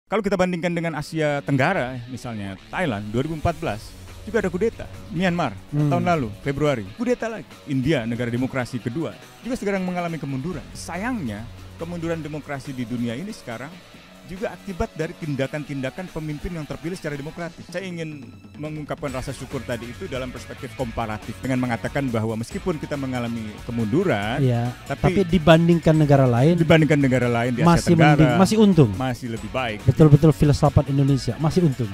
Kalau kita bandingkan dengan Asia Tenggara, misalnya Thailand 2014 juga ada kudeta. Myanmar tahun lalu Februari kudeta lagi. India, negara demokrasi kedua, juga sekarang mengalami kemunduran. Sayangnya kemunduran demokrasi di dunia ini sekarang juga akibat dari tindakan-tindakan pemimpin yang terpilih secara demokratis. Saya ingin mengungkapkan rasa syukur tadi itu dalam perspektif komparatif dengan mengatakan bahwa meskipun kita mengalami kemunduran, ya, tapi dibandingkan negara lain di Asia Tenggara masih untung, masih lebih baik. Betul-betul filsafat Indonesia masih untung.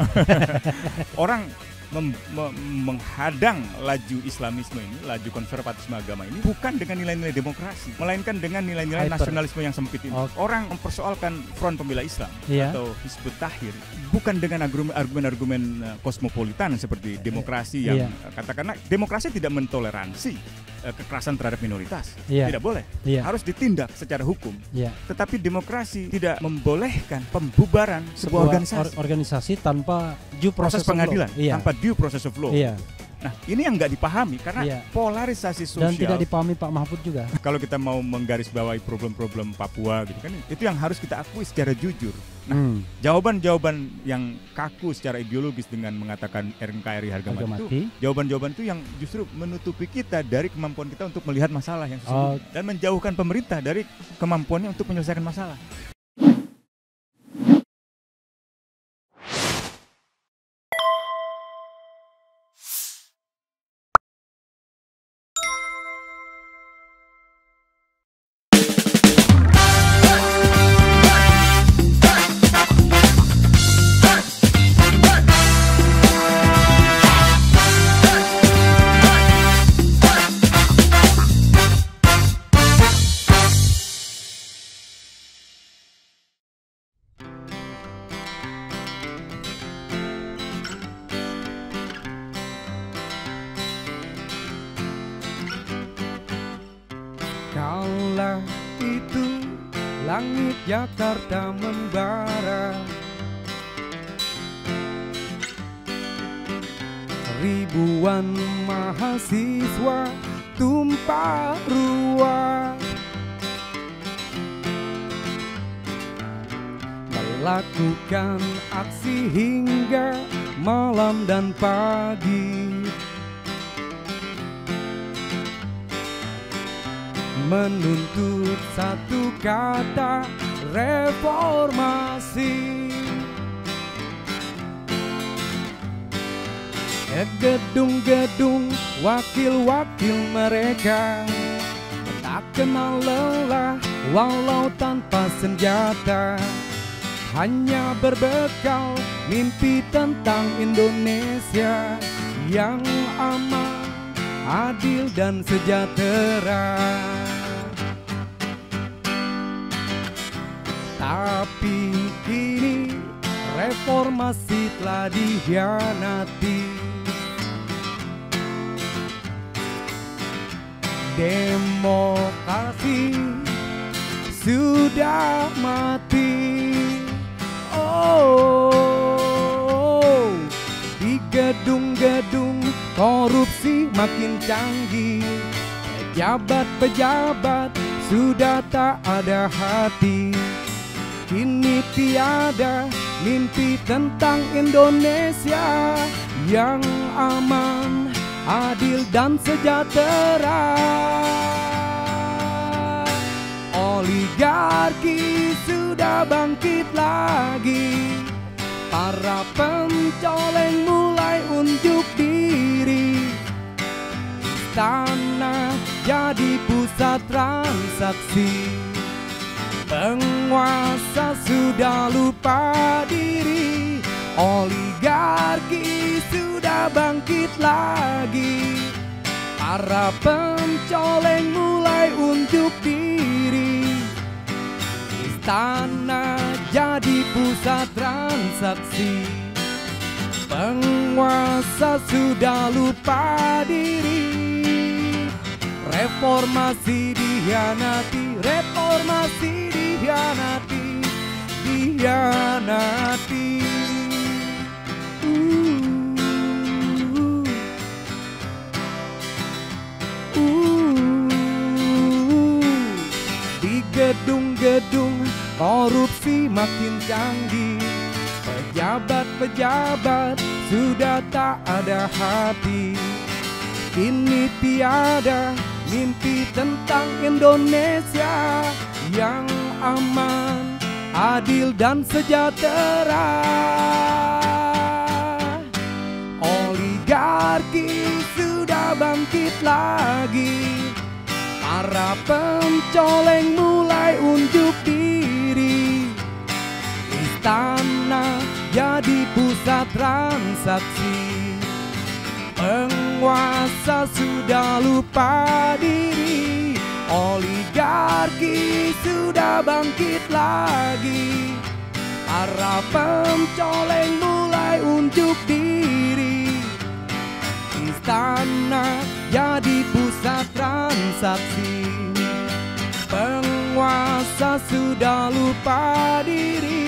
Orang menghadang laju Islamisme ini, laju konservatisme agama ini bukan dengan nilai-nilai demokrasi, melainkan dengan nilai-nilai nasionalisme yang sempit ini. Orang mempersoalkan Front Pembela Islam atau Hizbut Tahrir bukan dengan argumen-argumen kosmopolitan seperti demokrasi yang katakanlah demokrasi tidak mentoleransi kekerasan terhadap minoritas, tidak boleh, harus ditindak secara hukum. Tetapi demokrasi tidak membolehkan pembubaran sebuah organisasi tanpa due proses pengadilan, tanpa due process of law. Nah, ini yang nggak dipahami karena polarisasi sosial. Dan tidak dipahami Pak Mahfud juga. Kalau kita mau menggarisbawahi problem-problem Papua gitu kan, itu yang harus kita akui secara jujur. Nah, jawaban-jawaban yang kaku secara ideologis dengan mengatakan NKRI harga mati, jawaban-jawaban itu yang justru menutupi kita dari kemampuan kita untuk melihat masalah yang sesungguhnya dan menjauhkan pemerintah dari kemampuannya untuk menyelesaikan masalah. Kala itu langit Jakarta membara, ribuan mahasiswa tumpah ruah, melakukan aksi hingga malam dan pagi, menuntut satu kata reformasi. Gedung-gedung wakil-wakil mereka tak kenal lelah walau tanpa senjata, hanya berbekal mimpi tentang Indonesia yang aman, adil dan sejahtera. Tapi kini reformasi telah dikhianati, demokrasi sudah mati. Oh, di gedung-gedung korupsi makin canggih, pejabat-pejabat sudah tak ada hati. Kini tiada mimpi tentang Indonesia yang aman, adil dan sejahtera. Oligarki sudah bangkit lagi, para pencoleng mulai unjuk diri. Istana jadi pusat transaksi, penguasa sudah lupa diri. Oligarki sudah bangkit lagi, para pencoleng mulai unjuk diri. Istana jadi pusat transaksi, penguasa sudah lupa diri. Reformasi dikhianati, reformasi dikhianati, dikhianati. Di gedung-gedung korupsi makin canggih, pejabat-pejabat sudah tak ada hati. Kini tiada mimpi tentang Indonesia yang aman, adil dan sejahtera. Oligarki sudah bangkit lagi, para pencoleng mulai unjuk diri. Istana jadi pusat transaksi, penguasa sudah lupa diri. Oligarki sudah bangkit lagi, para pencoleng mulai unjuk diri. Istana jadi pusat transaksi, penguasa sudah lupa diri.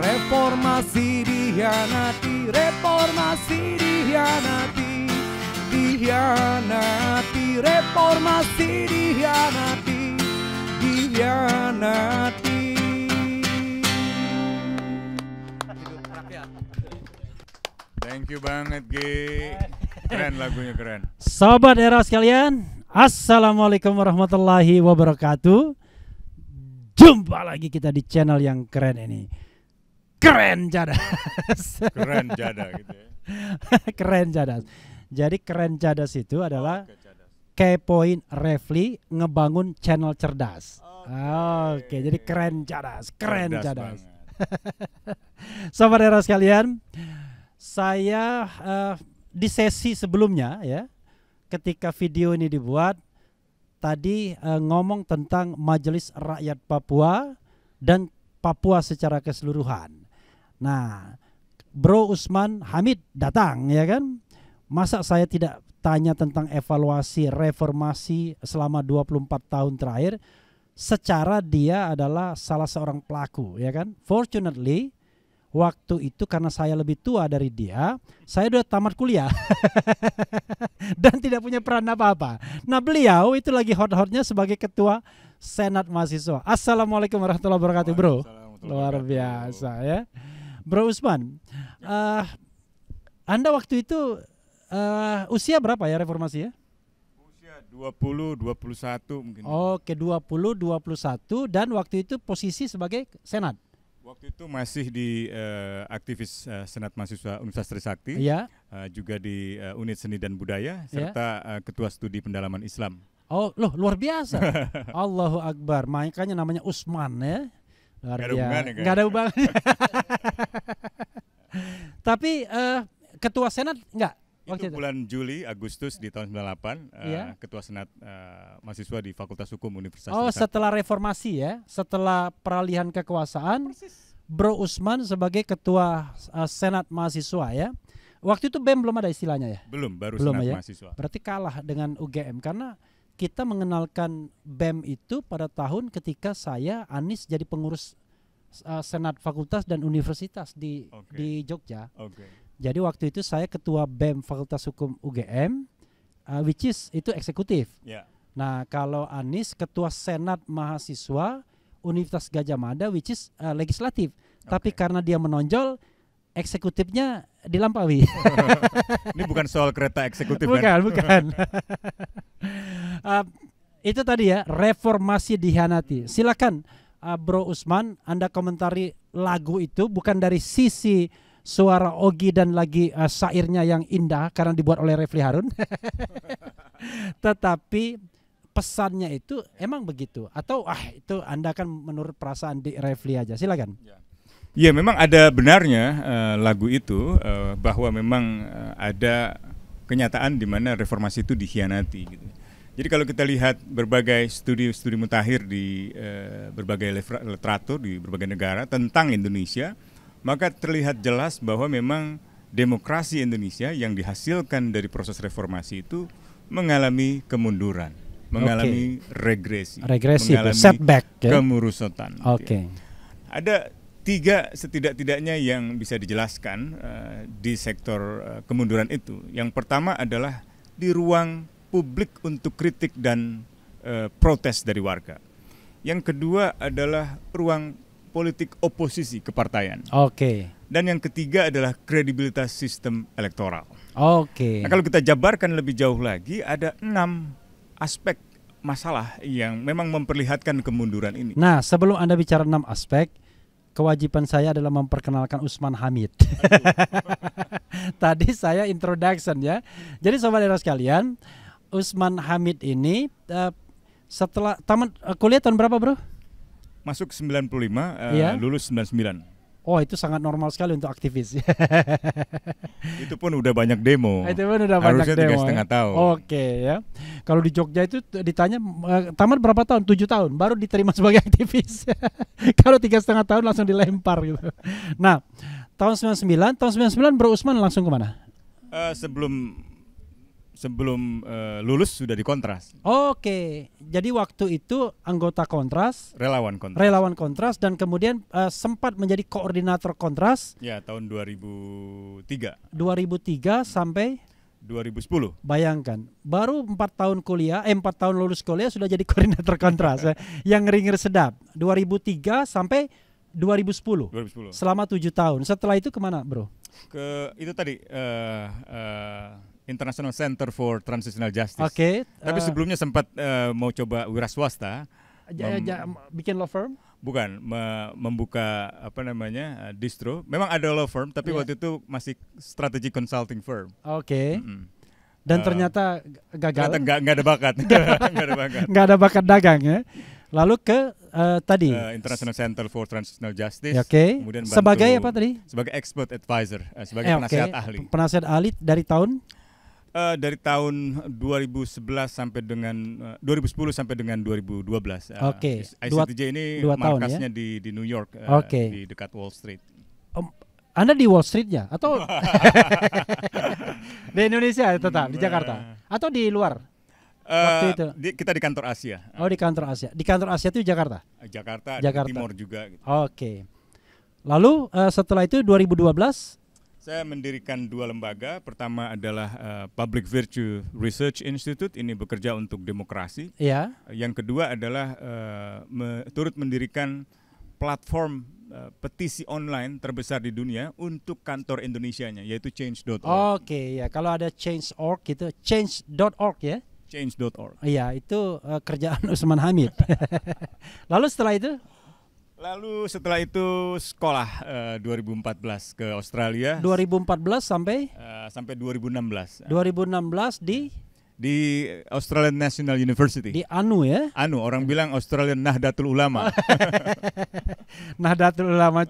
Reformasi dikhianati, reformasi dikhianati, dikhianati, reformasi dikhianati, dikhianati. Thank you banget, G. Keren lagunya, keren. Sobat Era sekalian, Assalamualaikum warahmatullahi wabarakatuh. Jumpa lagi kita di channel yang keren ini. Keren Cadas. Keren Cadas gitu ya. Keren Cadas. Jadi Keren Cadas itu adalah kepoin Refli ngebangun channel cerdas. Oke, jadi Keren Cadas, Keren Cadas. Sobat Era sekalian, saya di sesi sebelumnya ya, ketika video ini dibuat tadi ngomong tentang Majelis Rakyat Papua dan Papua secara keseluruhan. Nah, Bro Usman Hamid datang ya kan. Masa saya tidak tanya tentang evaluasi reformasi selama 24 tahun terakhir, secara dia adalah salah seorang pelaku ya kan. Fortunately waktu itu karena saya lebih tua dari dia, saya udah tamat kuliah dan tidak punya peran apa-apa. Nah, beliau itu lagi hot-hotnya sebagai ketua Senat Mahasiswa. Assalamualaikum warahmatullahi wabarakatuh, Bro. Luar biasa ya, Bro Usman. Anda waktu itu usia berapa ya reformasi ya? Usia 20, 21 mungkin. Oke, 20, 21 dan waktu itu posisi sebagai Senat. Waktu itu masih di aktivis Senat Mahasiswa Universitas Trisakti, ya. Juga di Unit Seni dan Budaya, serta Ketua Studi Pendalaman Islam. Oh, loh luar biasa. Allahu Akbar, makanya namanya Usman ya. Luar biasa. Nggak ada hubungannya. Tapi Ketua Senat enggak? Itu bulan Juli, Agustus di tahun 98, Ketua Senat Mahasiswa di Fakultas Hukum Universitas Trisakti. Oh, setelah reformasi ya, setelah peralihan kekuasaan, Bro Usman sebagai Ketua Senat Mahasiswa ya. Waktu itu BEM belum ada istilahnya ya? Belum, baru belum Senat ya? Mahasiswa. Berarti kalah dengan UGM karena kita mengenalkan BEM itu pada tahun ketika saya Anis jadi pengurus Senat Fakultas dan Universitas di Jogja. Jadi waktu itu saya ketua BEM Fakultas Hukum UGM, which is itu eksekutif. Nah, kalau Anis ketua Senat Mahasiswa Universitas Gadjah Mada, which is legislatif. Tapi karena dia menonjol, eksekutifnya dilampaui. Ini bukan soal kereta eksekutif kan? Bukan. Itu tadi ya, reformasi dikhianati. Silakan Bro Usman, Anda komentari lagu itu bukan dari sisi suara Ogi dan lagi syairnya yang indah karena dibuat oleh Refli Harun. Tetapi pesannya itu emang begitu atau itu Anda kan menurut perasaan di Refli aja. Silakan. Ya, memang ada benarnya lagu itu bahwa memang ada kenyataan di mana reformasi itu dikhianati gitu. Jadi kalau kita lihat berbagai studi mutakhir di berbagai literatur di berbagai negara tentang Indonesia, maka terlihat jelas bahwa memang demokrasi Indonesia yang dihasilkan dari proses reformasi itu mengalami kemunduran, mengalami regresi, mengalami setback, kemerosotan. Ya? Ada 3 setidak-tidaknya yang bisa dijelaskan di sektor kemunduran itu. Yang pertama adalah di ruang publik untuk kritik dan protes dari warga. Yang kedua adalah ruang politik oposisi kepartaian. Oke. Dan yang ketiga adalah kredibilitas sistem elektoral. Oke. Nah, kalau kita jabarkan lebih jauh lagi, ada 6 aspek masalah yang memang memperlihatkan kemunduran ini. Nah, sebelum Anda bicara 6 aspek, kewajiban saya adalah memperkenalkan Usman Hamid. Tadi saya introduction ya. Jadi saudara sekalian, Usman Hamid ini setelah tamat kuliah tahun berapa, Bro? Masuk 95, lulus 99. Oh, itu sangat normal sekali untuk aktivis. Itu pun udah banyak demo. Itu pun udah banyak demo. Harusnya 3,5 tahun. Oke ya. Kalau di Jogja itu ditanya tamat berapa tahun? 7 tahun baru diterima sebagai aktivis. Kalau 3,5 tahun langsung dilempar gitu. Nah, tahun 99 Bro Usman langsung kemana? Sebelum lulus sudah di Kontras. Oke, jadi waktu itu anggota Kontras, relawan Kontras, dan kemudian sempat menjadi koordinator Kontras. Ya, tahun 2003 sampai 2010. Bayangkan, baru 4 tahun kuliah, 4 tahun lulus kuliah sudah jadi koordinator Kontras. Yang ngeri-ngeri sedap. 2003 sampai 2010. Selama 7 tahun. Setelah itu kemana, Bro? Ke itu tadi International Center for Transitional Justice. Oke. Tapi sebelumnya sempat mau coba wira swasta. Bikin law firm? Bukan, membuka distro. Memang ada law firm, tapi waktu itu masih strategy consulting firm. Oke. Dan ternyata gagal. Ternyata nggak ada bakat. Nggak ada bakat dagang ya. Lalu ke tadi International Center for Transitional Justice. Oke. Kemudian sebagai apa tadi? Sebagai expert advisor, sebagai penasihat ahli. Penasihat ahli dari tahun? Dari tahun 2010 sampai dengan 2012. Oke. ICTJ ini markasnya ya? di New York, di dekat Wall Street. Anda di Wall Street ya? Atau di Indonesia tetap di Jakarta? Atau di luar? Waktu itu kita di kantor Asia. Oh, di kantor Asia. Di kantor Asia itu Jakarta? Jakarta. Timur juga gitu. Oke. Lalu setelah itu 2012 saya mendirikan 2 lembaga. Pertama adalah Public Virtue Research Institute, ini bekerja untuk demokrasi. Iya. Yang kedua adalah turut mendirikan platform petisi online terbesar di dunia untuk kantor Indonesianya, yaitu change.org. Oke, ya. Kalau ada change.org gitu, change.org ya. Change.org. Iya, itu kerjaan Usman Hamid. Lalu setelah itu sekolah 2014 ke Australia. 2014 sampai 2016. 2016 di Australian National University. Di ANU ya? ANU, orang bilang Australian Nahdlatul Ulama. Nahdlatul Ulama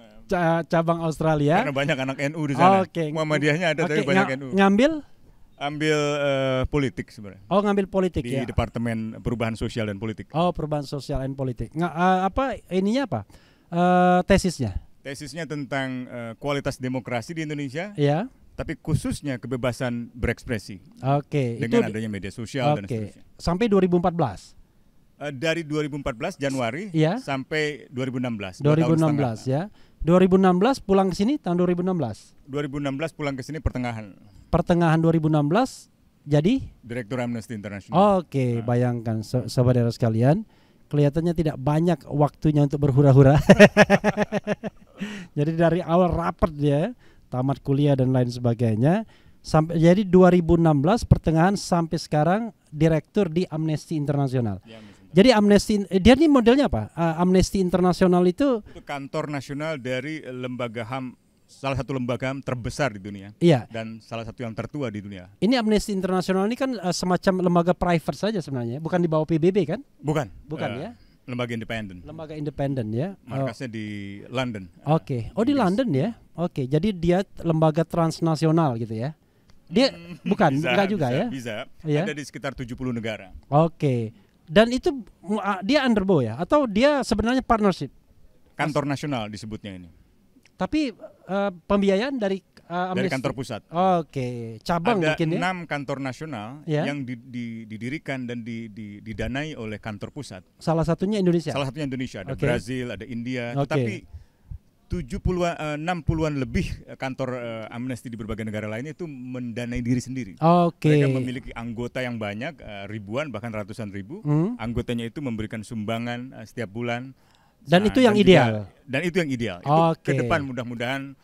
cabang Australia. Karena banyak anak NU di sana. Muhammadiyahnya ada, tapi banyak NU. Ambil politik sebenarnya. Oh, ngambil politik di Departemen Perubahan Sosial dan Politik. Oh, Perubahan Sosial dan Politik. Tesisnya? Tesisnya tentang kualitas demokrasi di Indonesia. Iya. Tapi khususnya kebebasan berekspresi. Oke. Dengan adanya media sosial dan seterusnya. Sampai 2014. Dari 2014 Januari sampai 2016. 2016 ya. 2016 pulang ke sini tahun 2016. 2016 pulang ke sini pertengahan 2016 jadi Direktur Amnesty International. Oke, bayangkan saudara sekalian, kelihatannya tidak banyak waktunya untuk berhura-hura. Jadi dari awal rapat dia, tamat kuliah dan lain sebagainya, sampai jadi 2016 pertengahan sampai sekarang direktur di Amnesty International. Jadi Amnesty dia ini modelnya apa? Amnesty International itu kantor nasional dari lembaga HAM, salah satu lembaga HAM terbesar di dunia. Iya. Dan salah satu yang tertua di dunia. Ini Amnesty International ini kan semacam lembaga private saja sebenarnya, bukan di bawah PBB kan? Bukan ya. Lembaga independen. Lembaga independen ya. Markasnya di London. Oke. Oh, di London ya. Oke. Jadi dia lembaga transnasional gitu ya. Dia bukan, enggak juga ya? Bisa. Ya? Ada di sekitar 70 negara. Oke. Dan itu dia underbow ya? Atau dia sebenarnya partnership? Kantor nasional disebutnya ini. Tapi pembiayaan dari dari kantor pusat. Oke. Cabang ada mungkin ya? 6 kantor nasional yang didirikan dan didanai oleh kantor pusat. Salah satunya Indonesia? Salah satunya Indonesia. Ada Brazil, ada India. Tetapi 60-an lebih kantor Amnesty di berbagai negara lainnya itu mendanai diri sendiri. Mereka memiliki anggota yang banyak, ribuan bahkan ratusan ribu. Anggotanya itu memberikan sumbangan setiap bulan Dan itu yang ideal. Dan itu yang ideal. Itu ke depan mudah-mudahan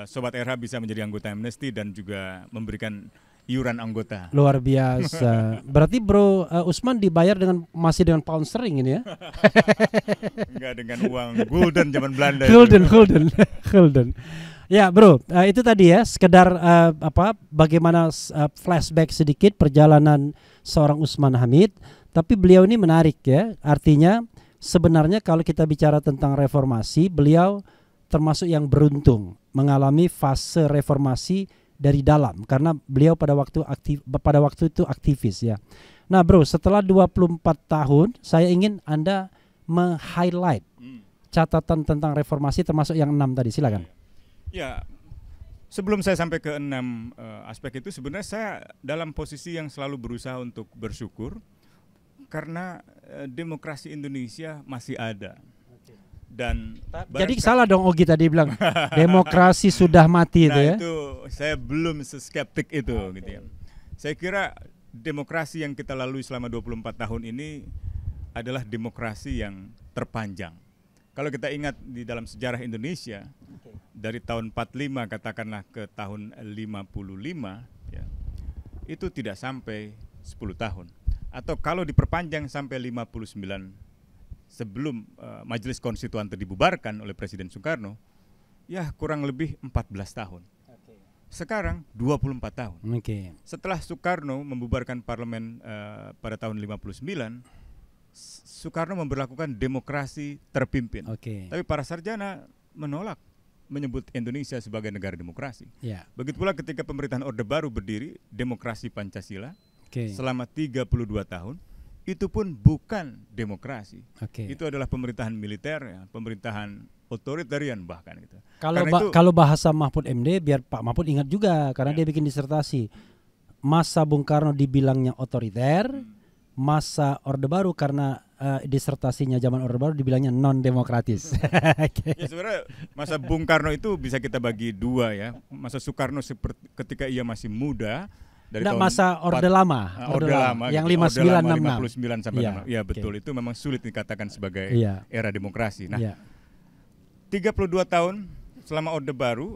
Sobat Era bisa menjadi anggota Amnesty dan juga memberikan iuran anggota. Luar biasa. Berarti Bro Usman dibayar masih dengan pound sterling ini ya? Enggak, dengan uang gulden zaman Belanda. Gulden. Ya Bro, itu tadi ya sekedar bagaimana flashback sedikit perjalanan seorang Usman Hamid. Tapi beliau ini menarik ya. Artinya sebenarnya kalau kita bicara tentang reformasi, beliau termasuk yang beruntung mengalami fase reformasi dari dalam karena beliau pada waktu itu aktivis ya. Nah Bro, setelah 24 tahun saya ingin Anda meng-highlight catatan tentang reformasi termasuk yang 6 tadi, silakan. Ya, sebelum saya sampai ke 6 aspek itu sebenarnya saya dalam posisi yang selalu berusaha untuk bersyukur karena demokrasi Indonesia masih ada. Dan jadi salah dong Ogi tadi bilang demokrasi sudah mati itu ya. Itu saya belum seskeptik itu gitu ya. Saya kira demokrasi yang kita lalui selama 24 tahun ini adalah demokrasi yang terpanjang. Kalau kita ingat di dalam sejarah Indonesia dari tahun 45 katakanlah ke tahun 55 ya, itu tidak sampai 10 tahun. Atau kalau diperpanjang sampai 59 sebelum Majelis Konstituante dibubarkan oleh Presiden Soekarno, ya kurang lebih 14 tahun. Sekarang 24 tahun. Setelah Soekarno membubarkan parlemen pada tahun 59, Soekarno memberlakukan demokrasi terpimpin. Tapi para sarjana menolak menyebut Indonesia sebagai negara demokrasi. Begitu pula ketika pemerintahan Orde Baru berdiri, demokrasi Pancasila selama 32 tahun, itu pun bukan demokrasi. Itu adalah pemerintahan militer, ya, pemerintahan otoritarian bahkan gitu. Kalau bahasa Mahfud MD, biar Pak Mahfud ingat juga karena dia bikin disertasi. Masa Bung Karno dibilangnya otoriter, masa Orde Baru karena disertasinya zaman Orde Baru dibilangnya non demokratis. Ya sebenarnya masa Bung Karno itu bisa kita bagi dua ya. Masa Soekarno ketika ia masih muda. Dari masa Orde Lama, yang 59 sampai 66. Ya betul, itu memang sulit dikatakan sebagai era demokrasi. Nah, 32 tahun selama Orde Baru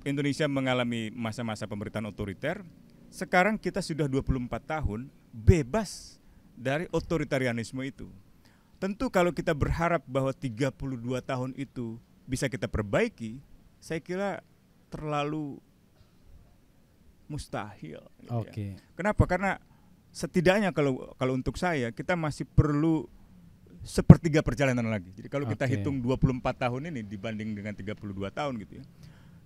Indonesia mengalami masa-masa pemerintahan otoriter. Sekarang kita sudah 24 tahun bebas dari otoritarianisme itu. Tentu kalau kita berharap bahwa 32 tahun itu bisa kita perbaiki, saya kira terlalu mustahil. Ya. Kenapa? Karena setidaknya kalau untuk saya kita masih perlu sepertiga perjalanan lagi. Jadi kalau kita hitung 24 tahun ini dibanding dengan 32 tahun gitu ya,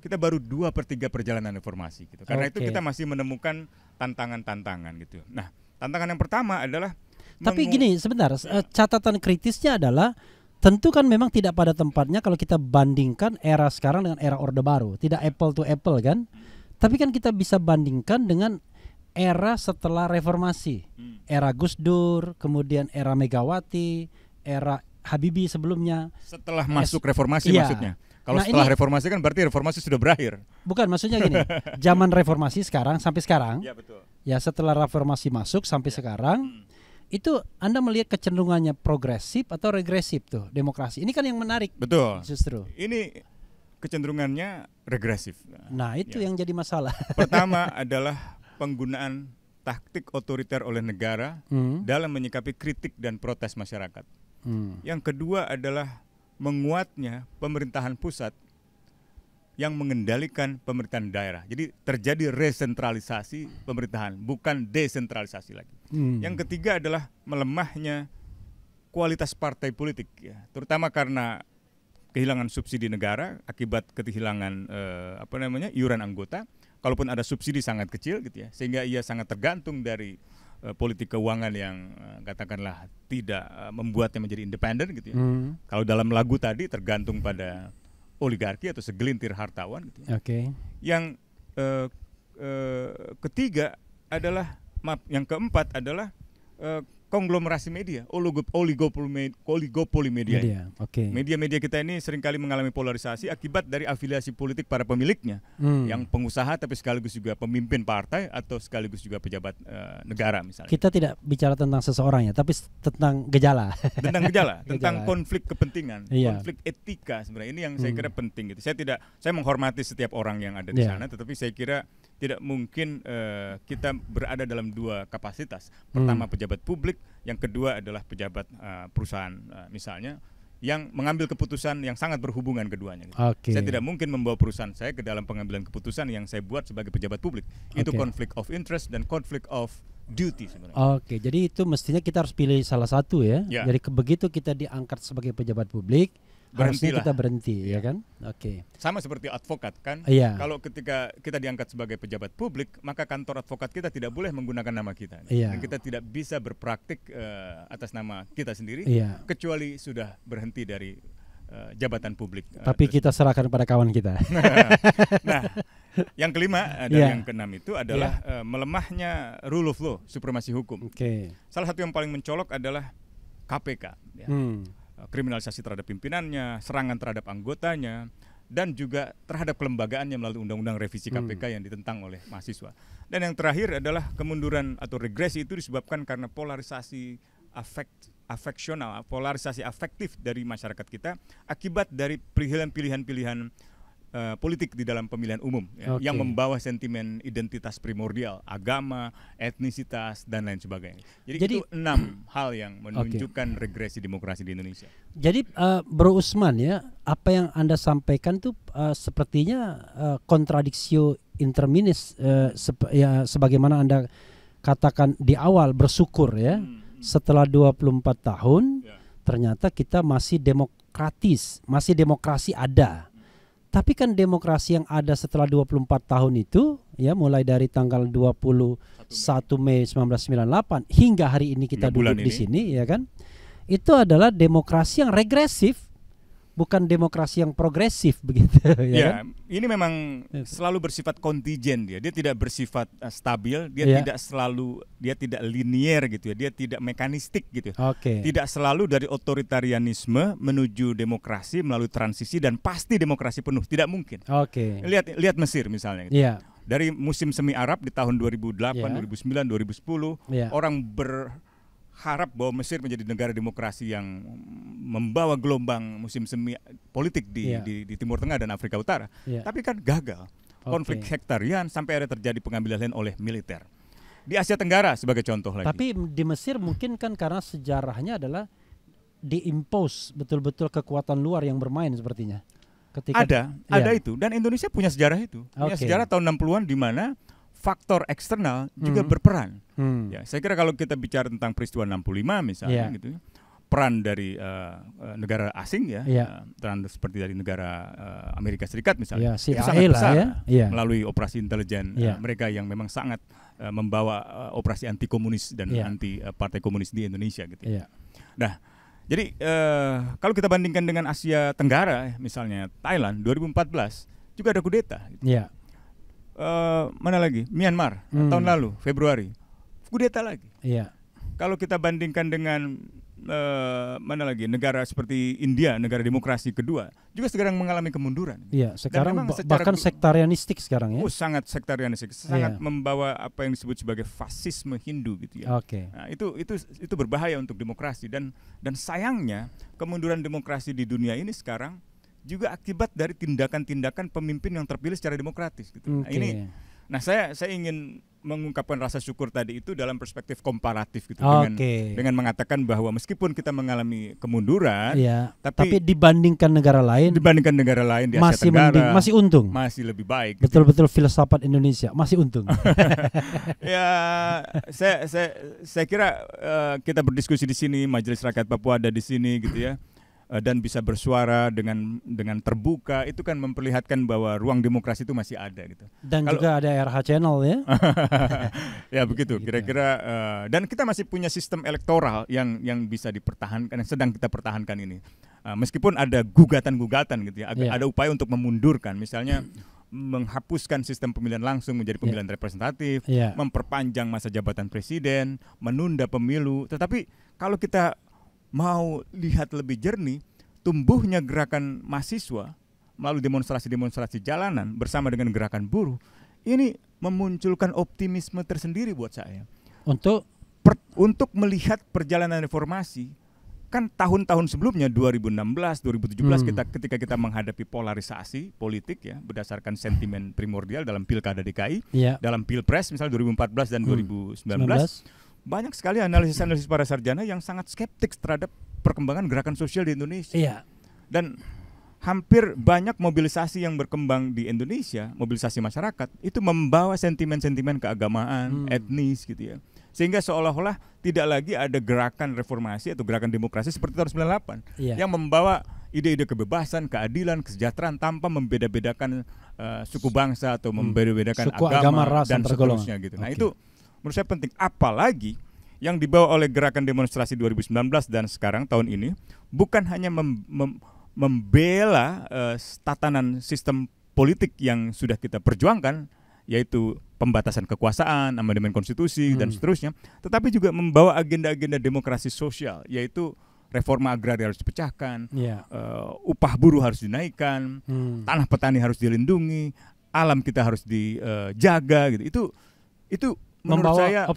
kita baru 2/3 perjalanan reformasi gitu. Karena itu kita masih menemukan tantangan-tantangan gitu. Nah, tantangan yang pertama adalah tapi gini sebentar, catatan kritisnya adalah tentu kan memang tidak pada tempatnya kalau kita bandingkan era sekarang dengan era Orde Baru, tidak apple to apple kan? Tapi kan kita bisa bandingkan dengan era setelah reformasi, era Gus Dur, kemudian era Megawati, era Habibie sebelumnya. Setelah masuk reformasi maksudnya. Kalau setelah reformasi kan berarti reformasi sudah berakhir. Bukan, maksudnya gini, zaman reformasi sekarang sampai sekarang. Ya betul. Ya setelah reformasi masuk sampai sekarang, itu Anda melihat kecenderungannya progresif atau regresif tuh demokrasi. Ini kan yang menarik. Betul. Justru. Ini kecenderungannya regresif. Nah itu yang jadi masalah. Pertama adalah penggunaan taktik otoriter oleh negara dalam menyikapi kritik dan protes masyarakat. Yang kedua adalah menguatnya pemerintahan pusat yang mengendalikan pemerintahan daerah. Jadi terjadi resentralisasi pemerintahan, bukan desentralisasi lagi. Yang ketiga adalah melemahnya kualitas partai politik, ya, terutama karena kehilangan subsidi negara akibat kehilangan iuran anggota. Kalaupun ada subsidi sangat kecil gitu ya, sehingga ia sangat tergantung dari politik keuangan yang katakanlah tidak membuatnya menjadi independen gitu ya. Kalau dalam lagu tadi tergantung pada oligarki atau segelintir hartawan gitu ya. Yang ketiga adalah yang keempat adalah konglomerasi media, oligopoli media. Media-media kita ini seringkali mengalami polarisasi akibat dari afiliasi politik para pemiliknya, yang pengusaha tapi sekaligus juga pemimpin partai atau sekaligus juga pejabat negara misalnya. Kita tidak bicara tentang seseorang ya, tapi tentang gejala. Tentang konflik kepentingan, konflik etika sebenarnya ini yang saya kira penting gitu. Saya menghormati setiap orang yang ada di sana, tetapi saya kira tidak mungkin kita berada dalam dua kapasitas. Pertama pejabat publik, yang kedua adalah pejabat perusahaan misalnya, yang mengambil keputusan yang sangat berhubungan keduanya. Saya tidak mungkin membawa perusahaan saya ke dalam pengambilan keputusan yang saya buat sebagai pejabat publik. Itu konflik of interest dan konflik of duty sebenarnya. Jadi itu mestinya kita harus pilih salah satu ya. Jadi begitu kita diangkat sebagai pejabat publik, harusnya kita berhenti, ya kan? Sama seperti advokat kan? Kalau ketika kita diangkat sebagai pejabat publik, maka kantor advokat kita tidak boleh menggunakan nama kita. Dan kita tidak bisa berpraktik atas nama kita sendiri, kecuali sudah berhenti dari jabatan publik. Tapi kita serahkan pada kawan kita. Nah, yang kelima dan yang keenam itu adalah melemahnya rule of law, supremasi hukum. Salah satu yang paling mencolok adalah KPK. Kriminalisasi terhadap pimpinannya, serangan terhadap anggotanya, dan juga terhadap kelembagaannya melalui undang-undang revisi KPK yang ditentang oleh mahasiswa. Dan yang terakhir adalah kemunduran atau regresi itu disebabkan karena polarisasi afeksional, polarisasi afektif dari masyarakat kita akibat dari pilihan-pilihan politik di dalam pemilihan umum yang membawa sentimen identitas primordial, agama, etnisitas dan lain sebagainya. Jadi itu 6 hal yang menunjukkan regresi demokrasi di Indonesia. Jadi Bro Usman ya, apa yang Anda sampaikan tuh sepertinya kontradiksi interminis sebagaimana Anda katakan di awal, bersyukur ya. Setelah 24 tahun ternyata kita masih demokratis, masih demokrasi ada. Tapi kan demokrasi yang ada setelah 24 tahun itu ya, mulai dari tanggal 21 Mei 1998 hingga hari ini kita duduk di sini ya kan, itu adalah demokrasi yang regresif, bukan demokrasi yang progresif begitu ya kan? Ini memang selalu bersifat kontingen, dia tidak bersifat stabil, dia tidak linier gitu ya, dia tidak mekanistik gitu. Tidak selalu dari otoritarianisme menuju demokrasi melalui transisi dan pasti demokrasi penuh, tidak mungkin. Lihat Mesir misalnya gitu. Dari musim semi Arab di tahun 2008, 2009, 2010 orang harap bahwa Mesir menjadi negara demokrasi yang membawa gelombang musim semi politik di Timur Tengah dan Afrika Utara. Tapi kan gagal. Konflik sektarian sampai ada terjadi pengambilan alih oleh militer. Di Asia Tenggara sebagai contoh lagi. Tapi di Mesir mungkin kan karena sejarahnya adalah diimpose betul-betul kekuatan luar yang bermain sepertinya. Ada itu, dan Indonesia punya sejarah itu. Punya sejarah tahun 60-an di mana faktor eksternal juga berperan. Saya kira kalau kita bicara tentang peristiwa 65 misalnya gitu, peran dari negara asing seperti dari negara Amerika Serikat misalnya, itu sangat besar melalui operasi intelijen mereka yang memang sangat membawa operasi anti komunis dan anti partai komunis di Indonesia gitu. Nah, jadi kalau kita bandingkan dengan Asia Tenggara misalnya Thailand 2014 juga ada kudeta gitu. Mana lagi? Myanmar tahun lalu Februari kudeta lagi. Kalau kita bandingkan dengan mana lagi negara seperti India, negara demokrasi kedua, juga sekarang mengalami kemunduran. Sekarang bahkan sektarianistik sekarang ya. Sangat sektarianistik, sangat membawa apa yang disebut sebagai fasisme Hindu gitu ya. Nah, itu berbahaya untuk demokrasi dan sayangnya kemunduran demokrasi di dunia ini sekarang juga akibat dari tindakan-tindakan pemimpin yang terpilih secara demokratis gitu. Nah, saya ingin mengungkapkan rasa syukur tadi itu dalam perspektif komparatif gitu, dengan mengatakan bahwa meskipun kita mengalami kemunduran, tapi dibandingkan negara lain di Asia Tenggara masih untung, masih lebih baik. Betul-betul gitu. Filsafat Indonesia masih untung. Saya kira kita berdiskusi di sini, Majelis Rakyat Papua ada di sini gitu ya. Dan bisa bersuara dengan terbuka, itu kan memperlihatkan bahwa ruang demokrasi itu masih ada gitu. Dan juga ada RH Channel ya. Ya begitu kira-kira. Dan kita masih punya sistem elektoral yang bisa dipertahankan, yang sedang kita pertahankan ini. Meskipun ada gugatan-gugatan gitu ya, ada upaya untuk memundurkan, misalnya menghapuskan sistem pemilihan langsung menjadi pemilihan representatif, memperpanjang masa jabatan presiden, menunda pemilu. Tetapi kalau kita mau lihat lebih jernih, tumbuhnya gerakan mahasiswa melalui demonstrasi-demonstrasi jalanan bersama dengan gerakan buruh, ini memunculkan optimisme tersendiri buat saya. Untuk melihat perjalanan reformasi. Kan tahun-tahun sebelumnya 2016, 2017 ketika kita menghadapi polarisasi politik ya berdasarkan sentimen primordial dalam pilkada DKI, dalam pilpres misalnya 2014 dan 2019, banyak sekali analisis-analisis para sarjana yang sangat skeptik terhadap perkembangan gerakan sosial di Indonesia. Dan hampir banyak mobilisasi yang berkembang di Indonesia, mobilisasi masyarakat itu membawa sentimen-sentimen keagamaan, etnis gitu ya. Sehingga seolah-olah tidak lagi ada gerakan reformasi atau gerakan demokrasi seperti tahun 98 yang membawa ide-ide kebebasan, keadilan, kesejahteraan tanpa membeda-bedakan suku bangsa atau membeda-bedakan agama ras dan seterusnya gitu. Nah, itu menurut saya penting, apalagi yang dibawa oleh gerakan demonstrasi 2019 dan sekarang tahun ini bukan hanya membela tatanan sistem politik yang sudah kita perjuangkan, yaitu pembatasan kekuasaan, amandemen konstitusi dan seterusnya, tetapi juga membawa agenda-agenda demokrasi sosial, yaitu reforma agraria harus dipecahkan, upah buruh harus dinaikkan, tanah petani harus dilindungi, alam kita harus dijaga gitu. Itu menurut saya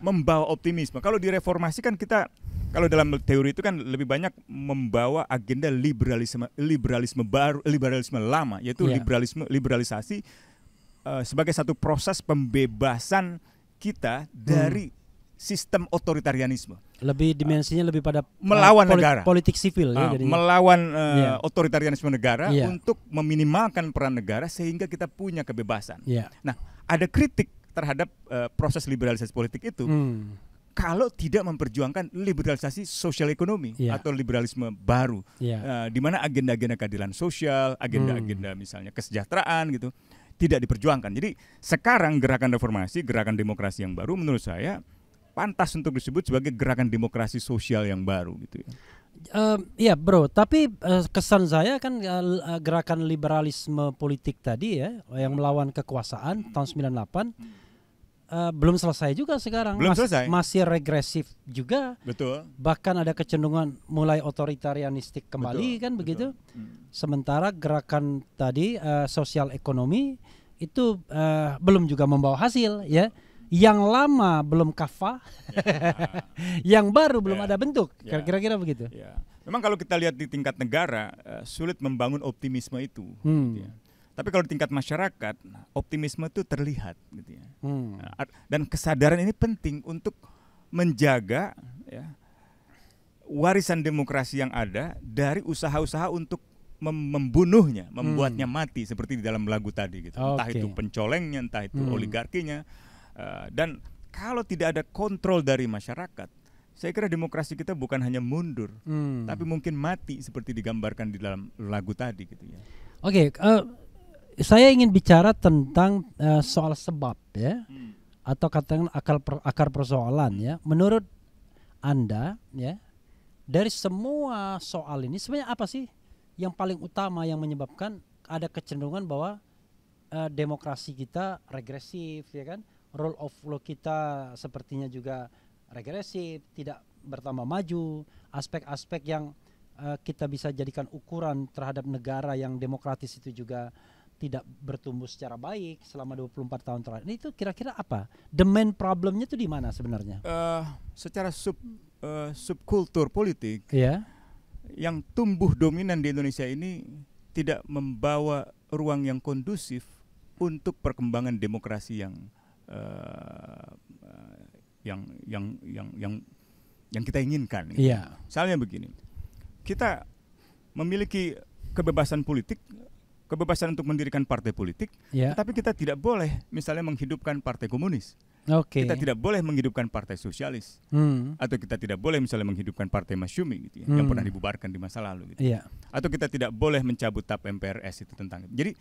membawa optimisme. Kalau direformasi kan kita, kalau dalam teori itu kan lebih banyak membawa agenda liberalisme baru, liberalisme lama, yaitu liberalisasi sebagai satu proses pembebasan kita dari sistem otoritarianisme. Lebih dimensinya lebih pada melawan negara, politik sipil melawan otoritarianisme negara untuk meminimalkan peran negara sehingga kita punya kebebasan. Nah, ada kritik terhadap proses liberalisasi politik itu kalau tidak memperjuangkan liberalisasi sosial ekonomi atau liberalisme baru, di mana agenda-agenda keadilan sosial, agenda-agenda misalnya kesejahteraan gitu tidak diperjuangkan. Jadi sekarang gerakan reformasi, gerakan demokrasi yang baru menurut saya pantas untuk disebut sebagai gerakan demokrasi sosial yang baru gitu ya. Iya bro, tapi kesan saya kan gerakan liberalisme politik tadi ya yang melawan kekuasaan tahun 98 belum selesai juga sekarang. Masih regresif juga. Betul. Bahkan ada kecenderungan mulai otoritarianistik kembali, kan begitu. Sementara gerakan tadi sosial ekonomi itu belum juga membawa hasil ya. Yang lama belum kafah, yang baru belum ada bentuk. Kira-kira begitu. Memang kalau kita lihat di tingkat negara sulit membangun optimisme itu. Gitu ya. Tapi kalau di tingkat masyarakat, optimisme itu terlihat, gitu ya. Dan kesadaran ini penting untuk menjaga warisan demokrasi yang ada dari usaha-usaha untuk membunuhnya, membuatnya mati seperti di dalam lagu tadi, gitu. Entah itu pencolengnya, entah itu oligarkinya. Dan kalau tidak ada kontrol dari masyarakat, saya kira demokrasi kita bukan hanya mundur, tapi mungkin mati seperti digambarkan di dalam lagu tadi, gitu ya. Saya ingin bicara tentang soal sebab ya, atau katakan akar persoalan ya. Menurut Anda ya, dari semua soal ini sebenarnya apa sih yang paling utama yang menyebabkan ada kecenderungan bahwa demokrasi kita regresif ya kan, rule of law kita sepertinya juga regresif, tidak bertambah maju, aspek-aspek yang kita bisa jadikan ukuran terhadap negara yang demokratis itu juga tidak bertumbuh secara baik selama 24 tahun terakhir. Itu kira-kira apa? The main problemnya itu di mana sebenarnya? Secara subkultur politik yang tumbuh dominan di Indonesia ini tidak membawa ruang yang kondusif untuk perkembangan demokrasi yang kita inginkan. Misalnya begini, kita memiliki kebebasan politik, kebebasan untuk mendirikan partai politik, tetapi kita tidak boleh misalnya menghidupkan partai komunis. Kita tidak boleh menghidupkan partai sosialis, atau kita tidak boleh misalnya menghidupkan partai Masyumi gitu ya, yang pernah dibubarkan di masa lalu gitu. Atau kita tidak boleh mencabut TAP MPRS itu tentang. Jadi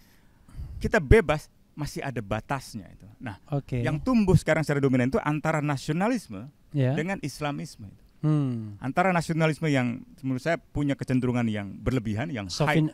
kita bebas, masih ada batasnya itu. Nah, yang tumbuh sekarang secara dominan itu antara nasionalisme dengan Islamisme itu. Antara nasionalisme yang menurut saya punya kecenderungan yang berlebihan, yang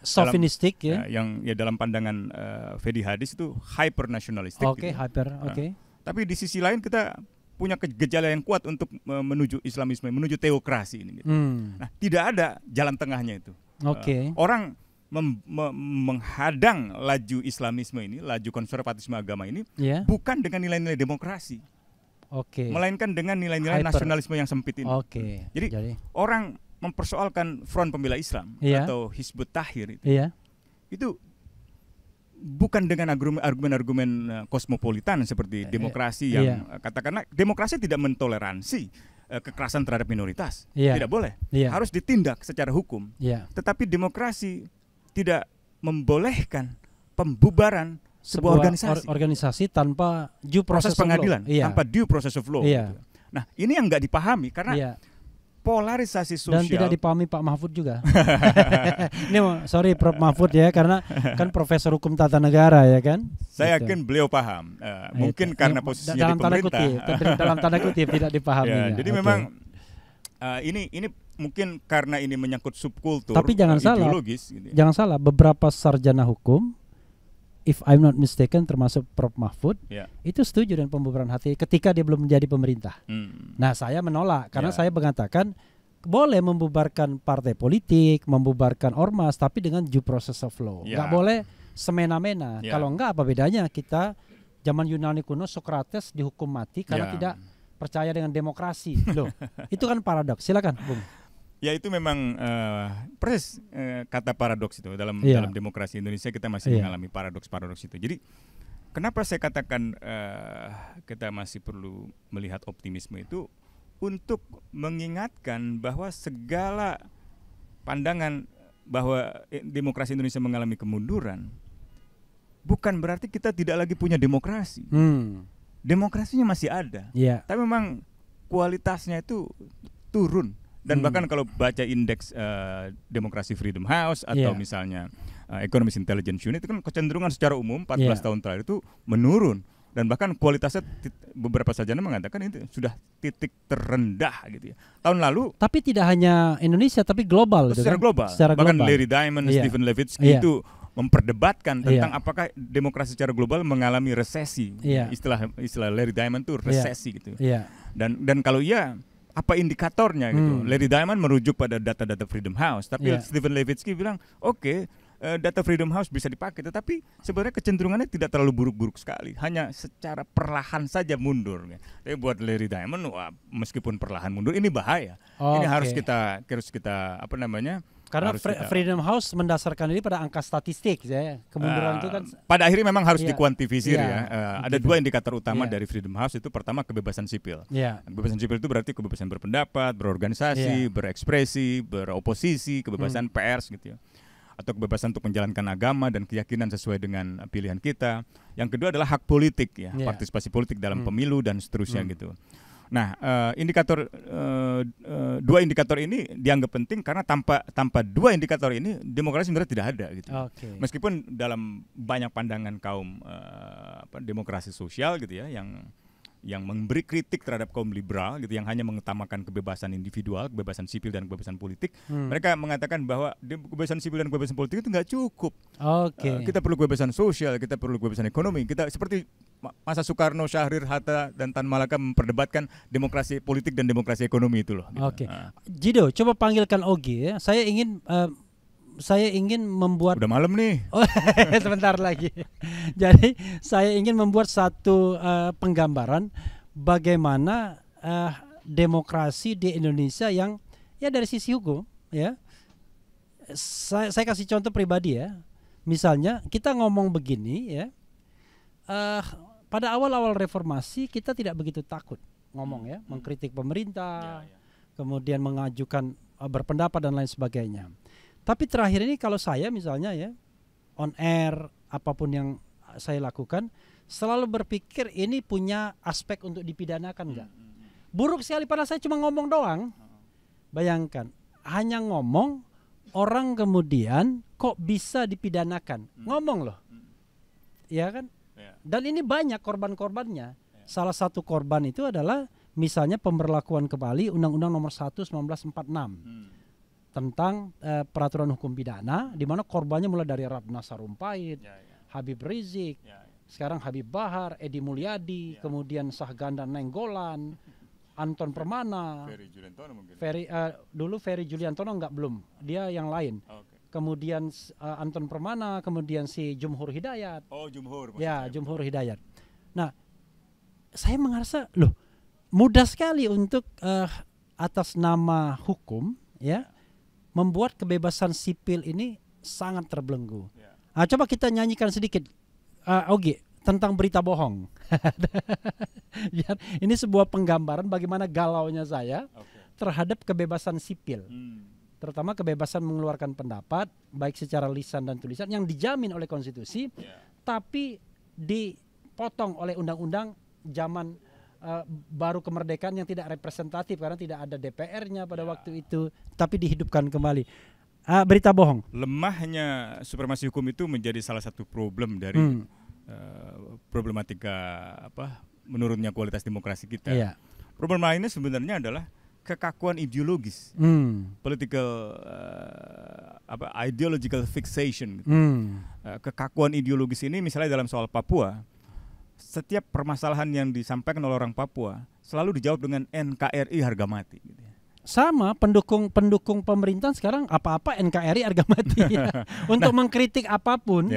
sofinistik ya, yang ya dalam pandangan Fedi Hadis itu hyper nasionalistik. Oke, hyper. Oke. Tapi di sisi lain kita punya gejala yang kuat untuk menuju Islamisme, menuju teokrasi ini. Gitu. Nah, tidak ada jalan tengahnya itu. Oke. Orang menghadang laju Islamisme ini, laju konservatisme agama ini, bukan dengan nilai-nilai demokrasi, melainkan dengan nilai-nilai nasionalisme yang sempit ini. Jadi orang mempersoalkan Front Pembela Islam atau Hizbut Tahrir itu bukan dengan argumen-argumen kosmopolitan seperti demokrasi yang katakanlah demokrasi tidak mentoleransi kekerasan terhadap minoritas, tidak boleh, harus ditindak secara hukum. Tetapi demokrasi tidak membolehkan pembubaran sebuah organisasi tanpa due proses pengadilan, tanpa due process of law. Gitu. Nah, ini yang nggak dipahami karena polarisasi sosial. Dan tidak dipahami Pak Mahfud juga. Ini sorry Prof Mahfud ya, karena kan Profesor Hukum Tata Negara ya kan. Saya yakin beliau paham. Mungkin karena posisinya di pemerintah. Dalam tanda kutip tidak dipahami. Jadi memang ini mungkin karena ini menyangkut subkultur. Tapi jangan ideologis, salah, gitu. Jangan salah, beberapa sarjana hukum, if I'm not mistaken, termasuk Prof Mahfud, itu setuju dengan pembubaran HTI ketika dia belum menjadi pemerintah. Nah, saya menolak karena saya mengatakan boleh membubarkan partai politik, membubarkan ormas, tapi dengan due process of law. Nggak boleh semena-mena. Kalau enggak, apa bedanya kita zaman Yunani kuno Socrates dihukum mati karena tidak percaya dengan demokrasi. Loh, itu kan paradoks. Silakan, Bung. Ya, itu memang persis kata paradoks itu dalam demokrasi Indonesia kita masih mengalami paradoks itu. Jadi kenapa saya katakan kita masih perlu melihat optimisme itu untuk mengingatkan bahwa segala pandangan bahwa demokrasi Indonesia mengalami kemunduran bukan berarti kita tidak lagi punya demokrasi. Demokrasinya masih ada, tapi memang kualitasnya itu turun. Dan bahkan kalau baca indeks demokrasi Freedom House atau misalnya Economist Intelligence Unit, itu kan kecenderungan secara umum 14 tahun terakhir itu menurun. Dan bahkan kualitasnya beberapa sarjana mengatakan itu sudah titik terendah gitu ya. Tahun lalu. Tapi tidak hanya Indonesia tapi global. Secara global. Bahkan Larry Diamond, Stephen Levitsky itu memperdebatkan tentang apakah demokrasi secara global mengalami resesi. Istilah Larry Diamond itu resesi gitu. Dan kalau apa indikatornya gitu. Larry Diamond merujuk pada data-data Freedom House, tapi Stephen Levitsky bilang data Freedom House bisa dipakai, tetapi sebenarnya kecenderungannya tidak terlalu buruk-buruk sekali, hanya secara perlahan saja mundur. Tapi buat Larry Diamond, meskipun perlahan mundur, ini bahaya. Ini harus kita apa namanya? Karena Freedom House mendasarkan ini pada angka statistik, ya. Kemunduran itu kan. Pada akhirnya memang harus dikuantifikasi ya. Ada dua indikator utama dari Freedom House itu. Pertama, kebebasan sipil. Kebebasan sipil itu berarti kebebasan berpendapat, berorganisasi, berekspresi, beroposisi, kebebasan pers gitu ya. Atau kebebasan untuk menjalankan agama dan keyakinan sesuai dengan pilihan kita. Yang kedua adalah hak politik ya, partisipasi politik dalam pemilu dan seterusnya gitu. Nah, dua indikator ini dianggap penting karena tanpa dua indikator ini demokrasi sebenarnya tidak ada gitu. Meskipun dalam banyak pandangan kaum demokrasi sosial gitu ya, yang memberi kritik terhadap kaum liberal gitu, yang hanya mengutamakan kebebasan individual, kebebasan sipil dan kebebasan politik, mereka mengatakan bahwa kebebasan sipil dan kebebasan politik itu nggak cukup. Kita perlu kebebasan sosial, kita perlu kebebasan ekonomi. Kita seperti masa Soekarno, Syahrir, Hatta dan Tan Malaka memperdebatkan demokrasi politik dan demokrasi ekonomi itu loh. Gitu. Jido, coba panggilkan Ogi ya. Saya ingin membuat. Udah malam nih. Sebentar lagi. Jadi saya ingin membuat satu penggambaran bagaimana demokrasi di Indonesia yang ya dari sisi hukum ya. Saya kasih contoh pribadi ya. Misalnya kita ngomong begini ya. Pada awal-awal reformasi kita tidak begitu takut ngomong ya, mengkritik pemerintah, kemudian mengajukan berpendapat dan lain sebagainya. Tapi terakhir ini kalau saya misalnya ya on air apapun yang saya lakukan selalu berpikir ini punya aspek untuk dipidanakan enggak. Buruk sekali padahal saya cuma ngomong doang. Bayangkan hanya ngomong orang kemudian kok bisa dipidanakan. Ngomong loh. Ya kan? Dan ini banyak korban-korbannya. Salah satu korban itu adalah Misalnya pemberlakuan kembali Undang-Undang Nomor 1 1946 tentang peraturan hukum pidana, di mana korbannya mulai dari Ratna Sarumpait, Habib Rizik, sekarang Habib Bahar, Edi Mulyadi, kemudian Sahganda Nenggolan, Anton Permana, Ferry Juliantono mungkin. Dulu Ferry Juliantono belum, dia yang lain. Kemudian Anton Permana, kemudian si Jumhur Hidayat. Oh, Jumhur. Ya, Jumhur Hidayat. Nah, saya merasa loh mudah sekali untuk atas nama hukum ya membuat kebebasan sipil ini sangat terbelenggu. Coba kita nyanyikan sedikit Ogi tentang berita bohong. Ini sebuah penggambaran bagaimana galaunya saya terhadap kebebasan sipil. Terutama kebebasan mengeluarkan pendapat baik secara lisan dan tulisan yang dijamin oleh konstitusi, tapi dipotong oleh undang-undang zaman baru kemerdekaan yang tidak representatif karena tidak ada DPR-nya pada waktu itu, tapi dihidupkan kembali. Berita bohong. Lemahnya supremasi hukum itu menjadi salah satu problem dari problematika menurunnya kualitas demokrasi kita. Problem lainnya sebenarnya adalah kekakuan ideologis, political ideological fixation. Kekakuan ideologis ini misalnya dalam soal Papua, setiap permasalahan yang disampaikan oleh orang Papua selalu dijawab dengan NKRI harga mati. Sama pendukung pemerintahan sekarang apa-apa NKRI harga mati untuk mengkritik apapun,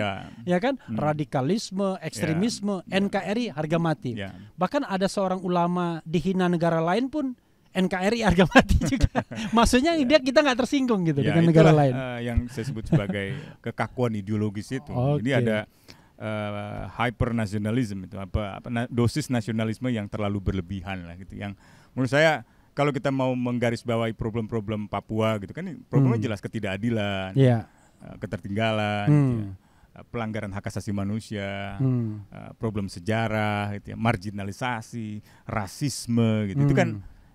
ya kan, radikalisme, ekstremisme, NKRI harga mati. Bahkan ada seorang ulama dihina negara lain pun NKRI harga mati juga. Maksudnya kita nggak tersinggung gitu dengan negara lain. Yang saya sebut sebagai kekakuan ideologis itu. Jadi ada hypernasionalisme itu dosis nasionalisme yang terlalu berlebihan lah gitu. Yang menurut saya kalau kita mau menggarisbawahi problem-problem Papua gitu kan, problemnya jelas ketidakadilan, ketertinggalan, pelanggaran hak asasi manusia, problem sejarah, gitu ya, marginalisasi, rasisme, gitu.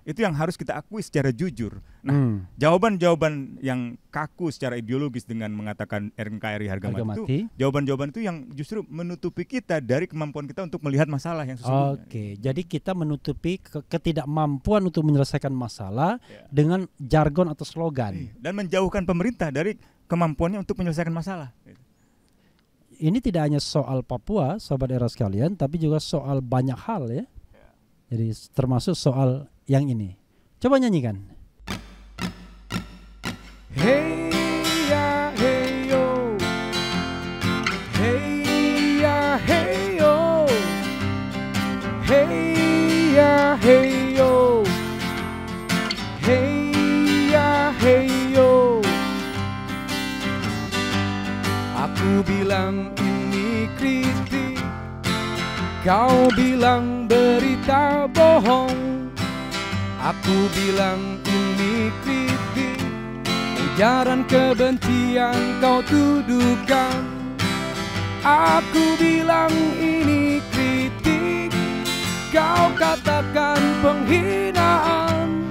Itu yang harus kita akui secara jujur. Nah, jawaban-jawaban yang kaku secara ideologis dengan mengatakan NKRI harga mati itu, jawaban-jawaban itu yang justru menutupi kita dari kemampuan kita untuk melihat masalah yang sesungguhnya. Jadi kita menutupi ketidakmampuan untuk menyelesaikan masalah dengan jargon atau slogan. Dan menjauhkan pemerintah dari kemampuannya untuk menyelesaikan masalah. Ini tidak hanya soal Papua, sobat era sekalian, tapi juga soal banyak hal ya. Jadi termasuk soal yang ini. Coba nyanyikan. Hey ya hey yo, hey ya hey yo, hey ya hey yo, hey ya hey yo. Aku bilang ini kritik, kau bilang berita bohong. Aku bilang ini kritik, ujaran kebencian kau tuduhkan. Aku bilang ini kritik, kau katakan penghinaan.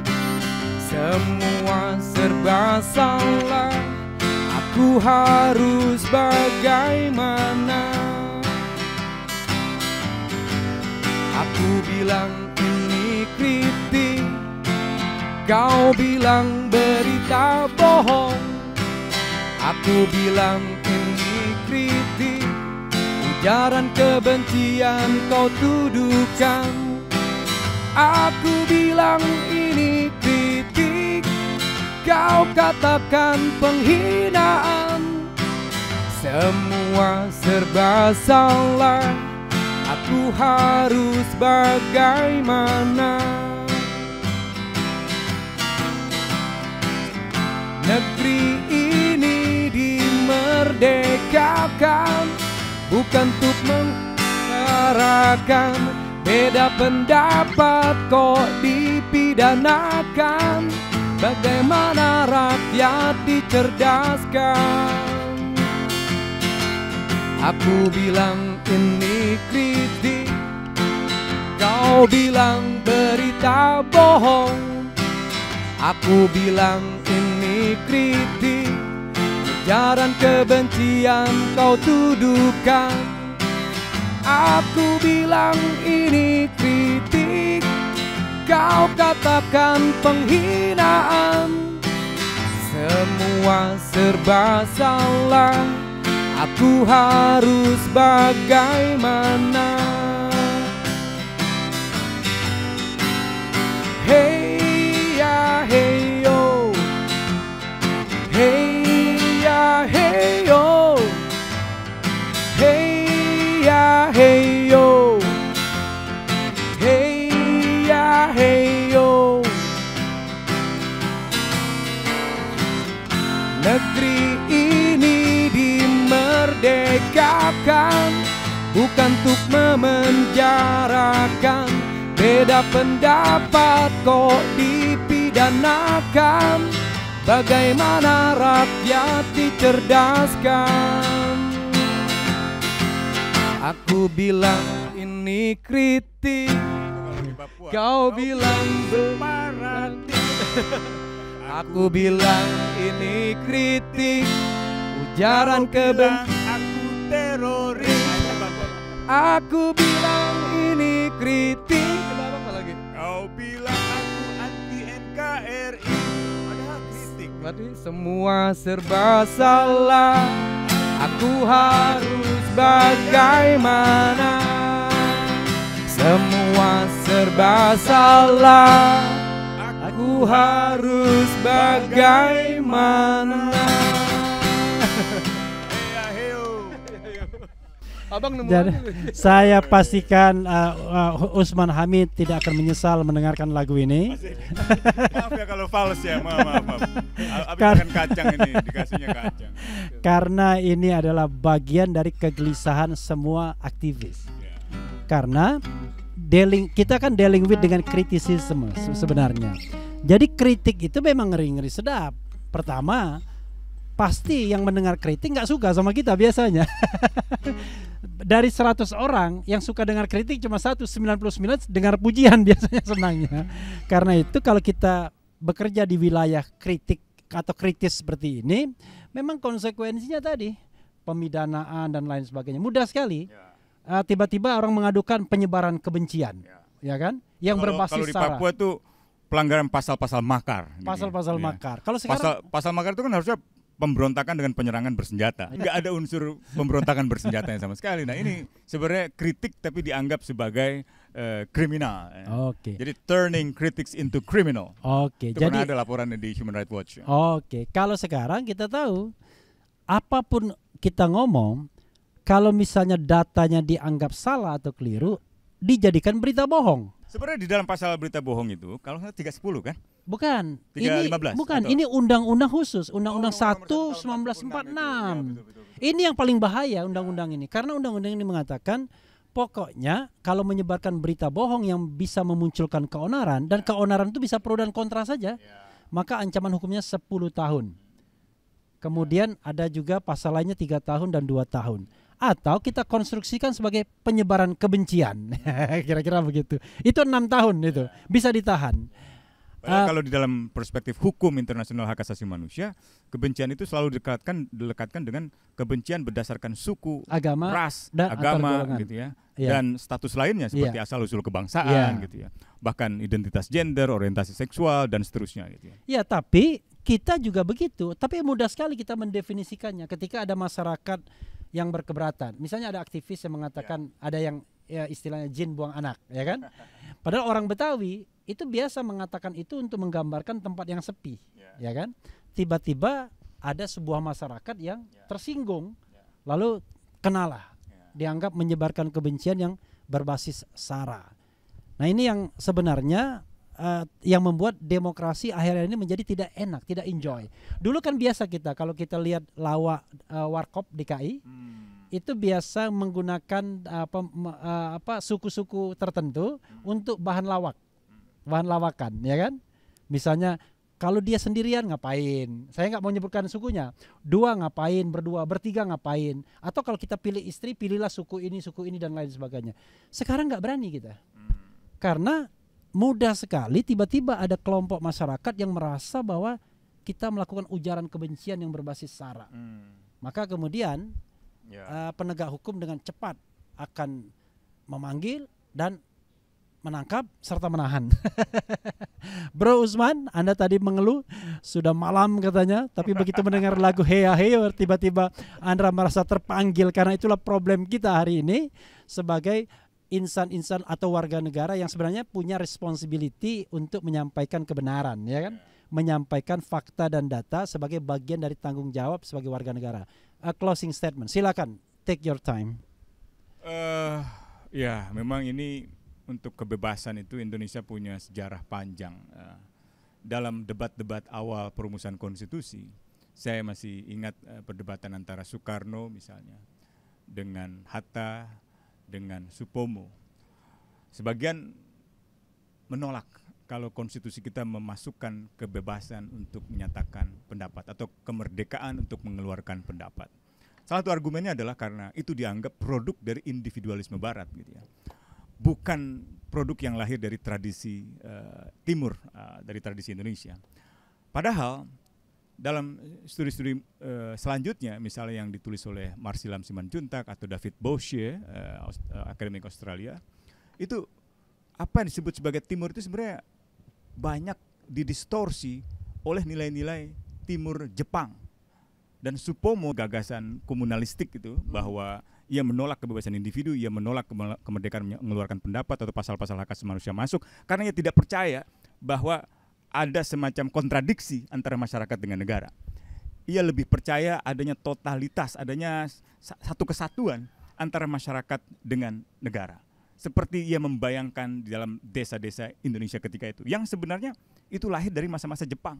Semua serba salah, aku harus bagaimana? Aku bilang ini kritik, kau bilang berita bohong. Aku bilang ini kritik, ujaran kebencian kau tuduhkan. Aku bilang ini kritik, kau katakan penghinaan. Semua serba salah, aku harus bagaimana? Negeri ini dimerdekakan bukan untuk mengutarakan beda pendapat kok dipidanakan. Bagaimana rakyat dicerdaskan? Aku bilang ini kritik, kau bilang berita bohong. Aku bilang ini kritik, ujaran kebencian kau tuduhkan. Aku bilang ini kritik, kau katakan penghinaan. Semua serba salah, aku harus bagaimana? Hey ya hey yo, hey ya hey yo, hey ya hey yo, hey ya hey yo. Negeri ini dimerdekakan, bukan untuk memenjarakan. Beda pendapat kok dipidanakan. Bagaimana rakyat dicerdaskan? Aku bilang ini kritik, kau bilang separatis. Aku bilang ini kritik, ujaran kebencian. Aku teroris. Aku bilang ini kritik. Kau bilang aku anti NKRI. Padahal kritik. Berarti semua serba salah, aku harus bagaimana? Semua serba salah, aku harus bagaimana? Abang nemu. Jadi, saya pastikan Usman Hamid tidak akan menyesal mendengarkan lagu ini. Maaf ya kalau fals ya, maaf. Abis makan kacang ini, dikasihnya kacang. Karena ini adalah bagian dari kegelisahan semua aktivis. Karena kita kan dealing with dengan kritisisme sebenarnya. Jadi kritik itu memang ngeri-ngeri sedap. Pertama, pasti yang mendengar kritik nggak suka sama kita biasanya. Dari 100 orang yang suka dengar kritik cuma 99 dengar pujian biasanya senangnya. Karena itu kalau kita bekerja di wilayah kritik atau kritis seperti ini, memang konsekuensinya tadi pemidanaan dan lain sebagainya. Mudah sekali tiba-tiba orang mengadukan penyebaran kebencian, ya kan? Yang berbasis kalau di sara. Papua tuh pelanggaran pasal-pasal makar. Pasal-pasal makar. Kalau sekarang pasal makar itu kan harusnya pemberontakan dengan penyerangan bersenjata. Nggak ada unsur pemberontakan bersenjatanya sama sekali. Nah ini sebenarnya kritik tapi dianggap sebagai kriminal. Oke. Jadi turning critics into criminal. Oke. Itu Jadi pernah ada laporan di Human Rights Watch. Oke. Kalau sekarang kita tahu apapun kita ngomong, kalau misalnya datanya dianggap salah atau keliru, dijadikan berita bohong. Sebenarnya di dalam pasal berita bohong itu, kalau nggak 310 kan? Bukan. 315, bukan. atau? Ini undang-undang khusus, Undang-Undang 1 1946. Ini yang paling bahaya undang-undang ini, karena undang-undang ini mengatakan pokoknya kalau menyebarkan berita bohong yang bisa memunculkan keonaran, dan keonaran itu bisa pro dan kontra saja, maka ancaman hukumnya 10 tahun. Kemudian ada juga pasal lainnya 3 tahun dan 2 tahun. Atau kita konstruksikan sebagai penyebaran kebencian. Kira-kira begitu. Itu 6 tahun itu. Bisa ditahan. Kalau di dalam perspektif hukum internasional hak asasi manusia, kebencian itu selalu dilekatkan dengan kebencian berdasarkan suku, agama, ras, dan agama gitu ya. Dan status lainnya seperti asal usul kebangsaan gitu ya. Bahkan identitas gender, orientasi seksual dan seterusnya gitu ya. Ya, tapi kita juga begitu, tapi mudah sekali kita mendefinisikannya ketika ada masyarakat yang berkeberatan. Misalnya ada aktivis yang mengatakan ada yang istilahnya jin buang anak, ya kan? Padahal orang Betawi itu biasa mengatakan itu untuk menggambarkan tempat yang sepi, ya kan? Tiba-tiba ada sebuah masyarakat yang tersinggung, lalu kenalah, dianggap menyebarkan kebencian yang berbasis sara. Nah ini yang sebenarnya yang membuat demokrasi akhirnya ini menjadi tidak enak, tidak enjoy. Dulu kan biasa kita kalau kita lihat Warkop DKI itu biasa menggunakan suku-suku tertentu untuk bahan lawakan, ya kan? Misalnya kalau dia sendirian ngapain? Saya nggak mau menyebutkan sukunya. 2 ngapain, berdua, bertiga ngapain? Atau kalau kita pilih istri, pilihlah suku ini dan lain sebagainya. Sekarang nggak berani kita, karena mudah sekali tiba-tiba ada kelompok masyarakat yang merasa bahwa kita melakukan ujaran kebencian yang berbasis sara. Maka kemudian penegak hukum dengan cepat akan memanggil dan menangkap serta menahan. Bro Usman, Anda tadi mengeluh sudah malam katanya, tapi begitu mendengar lagu Heya Heyo tiba-tiba Anda merasa terpanggil, karena itulah problem kita hari ini sebagai insan-insan atau warga negara yang sebenarnya punya responsibility untuk menyampaikan kebenaran, ya kan? Menyampaikan fakta dan data sebagai bagian dari tanggung jawab sebagai warga negara. Closing statement, silakan, take your time. Ya, memang ini untuk kebebasan itu Indonesia punya sejarah panjang. Dalam debat-debat awal perumusan konstitusi, saya masih ingat perdebatan antara Soekarno misalnya dengan Hatta, dengan Supomo. Sebagian menolak kalau konstitusi kita memasukkan kebebasan untuk menyatakan pendapat atau kemerdekaan untuk mengeluarkan pendapat. Salah satu argumennya adalah karena itu dianggap produk dari individualisme Barat, gitu ya. Bukan produk yang lahir dari tradisi Timur, dari tradisi Indonesia. Padahal dalam studi-studi selanjutnya, misalnya yang ditulis oleh Marsilam Simanjuntak atau David Bosche, akademik Australia, itu apa yang disebut sebagai Timur itu sebenarnya banyak didistorsi oleh nilai-nilai Timur Jepang. Dan Supomo, gagasan komunalistik itu, bahwa ia menolak kebebasan individu, ia menolak kemerdekaan mengeluarkan pendapat atau pasal-pasal hak asasi manusia masuk, karena ia tidak percaya bahwa ada semacam kontradiksi antara masyarakat dengan negara. Ia lebih percaya adanya totalitas, adanya satu kesatuan antara masyarakat dengan negara. Seperti ia membayangkan di dalam desa-desa Indonesia ketika itu, yang sebenarnya itu lahir dari masa-masa Jepang.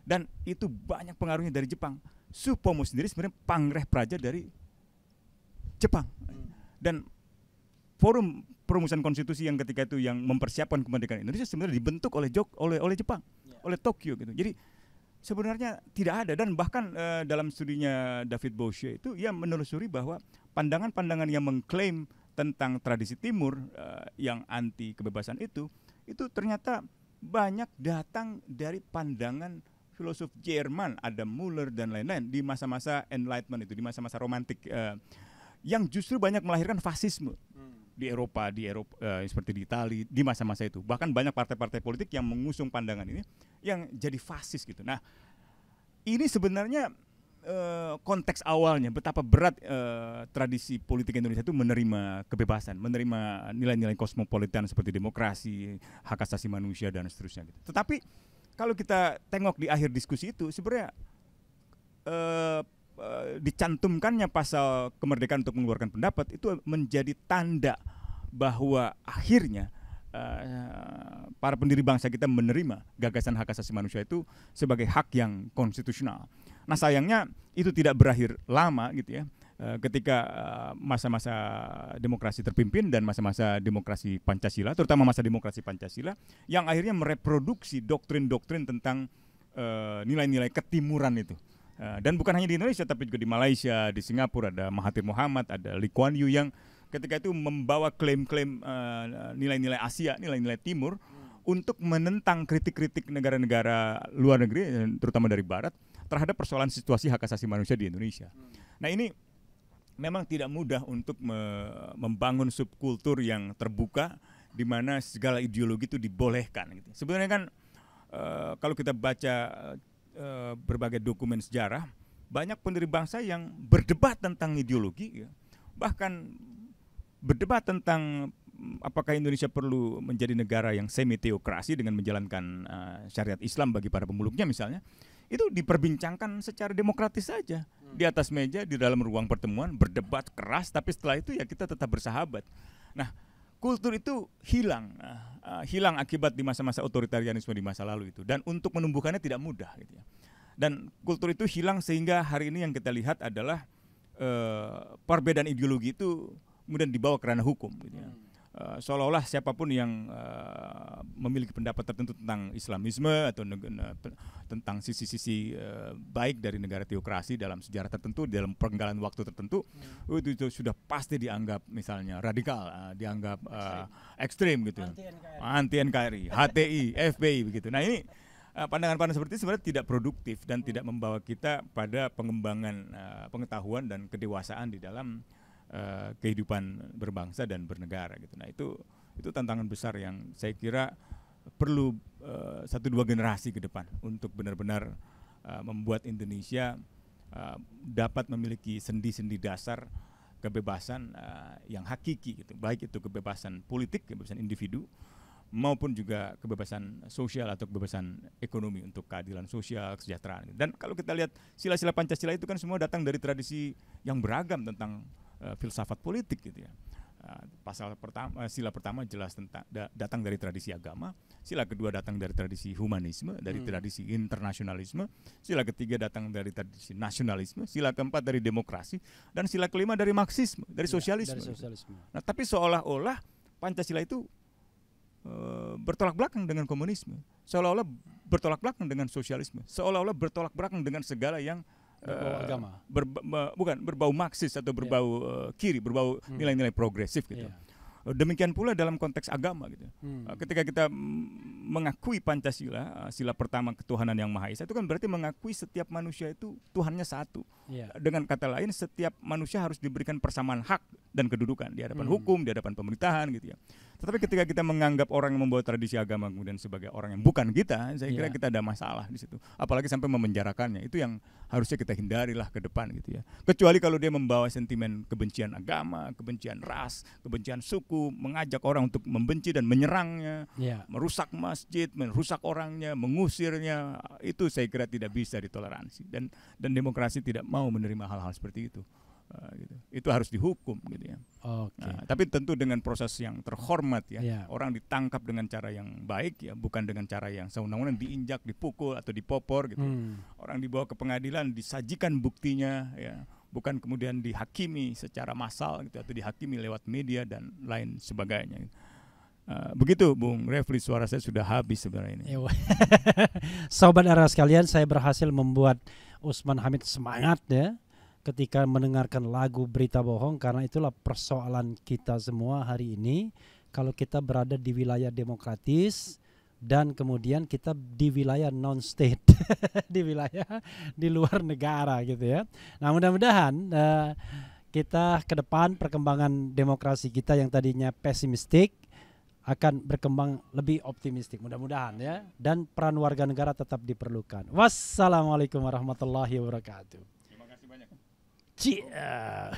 Dan itu banyak pengaruhnya dari Jepang. Supomo sendiri sebenarnya pangreh praja dari Jepang. Dan forum perumusan konstitusi yang ketika itu yang mempersiapkan kemerdekaan Indonesia sebenarnya dibentuk oleh Jepang, oleh Tokyo gitu. Jadi sebenarnya tidak ada, dan bahkan dalam studinya David Bosche itu ia menelusuri bahwa pandangan-pandangan yang mengklaim tentang tradisi Timur yang anti kebebasan itu ternyata banyak datang dari pandangan filosof Jerman, Adam Muller dan lain-lain di masa-masa Enlightenment itu, di masa-masa romantik, yang justru banyak melahirkan fasisme di Eropa seperti di Italia di masa-masa itu. Bahkan banyak partai-partai politik yang mengusung pandangan ini yang jadi fasis gitu. Nah, ini sebenarnya konteks awalnya betapa berat tradisi politik Indonesia itu menerima kebebasan, menerima nilai-nilai kosmopolitan seperti demokrasi, hak asasi manusia dan seterusnya gitu. Tetapi kalau kita tengok di akhir diskusi itu sebenarnya dicantumkannya pasal kemerdekaan untuk mengeluarkan pendapat itu menjadi tanda bahwa akhirnya para pendiri bangsa kita menerima gagasan hak asasi manusia itu sebagai hak yang konstitusional. Nah, sayangnya itu tidak berakhir lama gitu ya. Ketika masa-masa demokrasi terpimpin dan masa-masa demokrasi Pancasila, terutama masa demokrasi Pancasila, yang akhirnya mereproduksi doktrin-doktrin tentang nilai-nilai ketimuran itu. Dan bukan hanya di Indonesia, tapi juga di Malaysia, di Singapura ada Mahathir Mohamad, ada Lee Kuan Yew yang ketika itu membawa klaim-klaim nilai-nilai Asia, nilai-nilai Timur untuk menentang kritik-kritik negara-negara luar negeri, terutama dari Barat, terhadap persoalan situasi hak asasi manusia di Indonesia. Nah, ini memang tidak mudah untuk membangun subkultur yang terbuka di mana segala ideologi itu dibolehkan gitu. Sebenarnya kan kalau kita baca berbagai dokumen sejarah, banyak pendiri bangsa yang berdebat tentang ideologi ya. Bahkan berdebat tentang apakah Indonesia perlu menjadi negara yang semi teokrasi dengan menjalankan syariat Islam bagi para pemeluknya misalnya. Itu diperbincangkan secara demokratis saja di atas meja, di dalam ruang pertemuan, berdebat keras, tapi setelah itu ya kita tetap bersahabat. Nah, kultur itu hilang akibat di masa-masa otoritarianisme di masa lalu itu, dan untuk menumbuhkannya tidak mudah gitu ya. Dan kultur itu hilang sehingga hari ini yang kita lihat adalah perbedaan ideologi itu kemudian dibawa ke ranah hukum gitu ya. Seolah-olah siapapun yang memiliki pendapat tertentu tentang Islamisme atau tentang sisi-sisi baik dari negara teokrasi dalam sejarah tertentu, dalam penggalan waktu tertentu, itu sudah pasti dianggap misalnya radikal, dianggap ekstrim gitu, anti NKRI, HTI, FPI begitu. Nah, ini pandangan-pandangan seperti itu sebenarnya tidak produktif dan tidak membawa kita pada pengembangan pengetahuan dan kedewasaan di dalam kehidupan berbangsa dan bernegara gitu. Nah, itu Itu tantangan besar yang saya kira perlu 1-2 generasi ke depan untuk benar-benar membuat Indonesia dapat memiliki sendi-sendi dasar kebebasan yang hakiki gitu, baik itu kebebasan politik, kebebasan individu, maupun juga kebebasan sosial atau kebebasan ekonomi untuk keadilan sosial, kesejahteraan. Dan kalau kita lihat sila-sila Pancasila itu kan semua datang dari tradisi yang beragam tentang filsafat politik gitu ya. Sila pertama jelas tentang datang dari tradisi agama, sila kedua datang dari tradisi humanisme, dari tradisi internasionalisme, sila ketiga datang dari tradisi nasionalisme, sila keempat dari demokrasi, dan sila kelima dari Marxisme, dari sosialisme. Nah, tapi seolah-olah Pancasila itu bertolak belakang dengan komunisme, seolah-olah bertolak belakang dengan sosialisme, seolah-olah bertolak belakang dengan segala yang agama. Berbau Marxis atau berbau kiri, berbau nilai-nilai progresif gitu. Demikian pula dalam konteks agama gitu. Ketika kita mengakui Pancasila, sila pertama ketuhanan yang Maha Esa, itu kan berarti mengakui setiap manusia itu Tuhannya satu. Dengan kata lain, setiap manusia harus diberikan persamaan hak dan kedudukan di hadapan hukum, di hadapan pemerintahan gitu ya. Tetapi ketika kita menganggap orang yang membawa tradisi agama kemudian sebagai orang yang bukan kita, saya kira kita ada masalah di situ. Apalagi sampai memenjarakannya. Itu yang harusnya kita hindarilah ke depan gitu ya. Kecuali kalau dia membawa sentimen kebencian agama, kebencian ras, kebencian suku, mengajak orang untuk membenci dan menyerangnya, merusak masjid, merusak orangnya, mengusirnya, itu saya kira tidak bisa ditoleransi. Dan demokrasi tidak mau menerima hal-hal seperti itu. Gitu. Itu harus dihukum gitu ya. Tapi tentu dengan proses yang terhormat ya. Orang ditangkap dengan cara yang baik ya, bukan dengan cara yang sewenang-wenang diinjak, dipukul atau dipopor gitu. Orang dibawa ke pengadilan, disajikan buktinya ya, bukan kemudian dihakimi secara massal gitu atau dihakimi lewat media dan lain sebagainya. Begitu Bung Refli, suara saya sudah habis sebenarnya ini. Sobat Era sekalian, saya berhasil membuat Usman Hamid semangat ya ketika mendengarkan lagu Berita Bohong, karena itulah persoalan kita semua hari ini. Kalau kita berada di wilayah demokratis dan kemudian kita di wilayah non-state, di wilayah di luar negara gitu ya. Nah, mudah-mudahan kita ke depan perkembangan demokrasi kita yang tadinya pesimistik akan berkembang lebih optimistik, mudah-mudahan ya. Dan peran warga negara tetap diperlukan. Wassalamualaikum warahmatullahi wabarakatuh. Terima kasih banyak. Cia.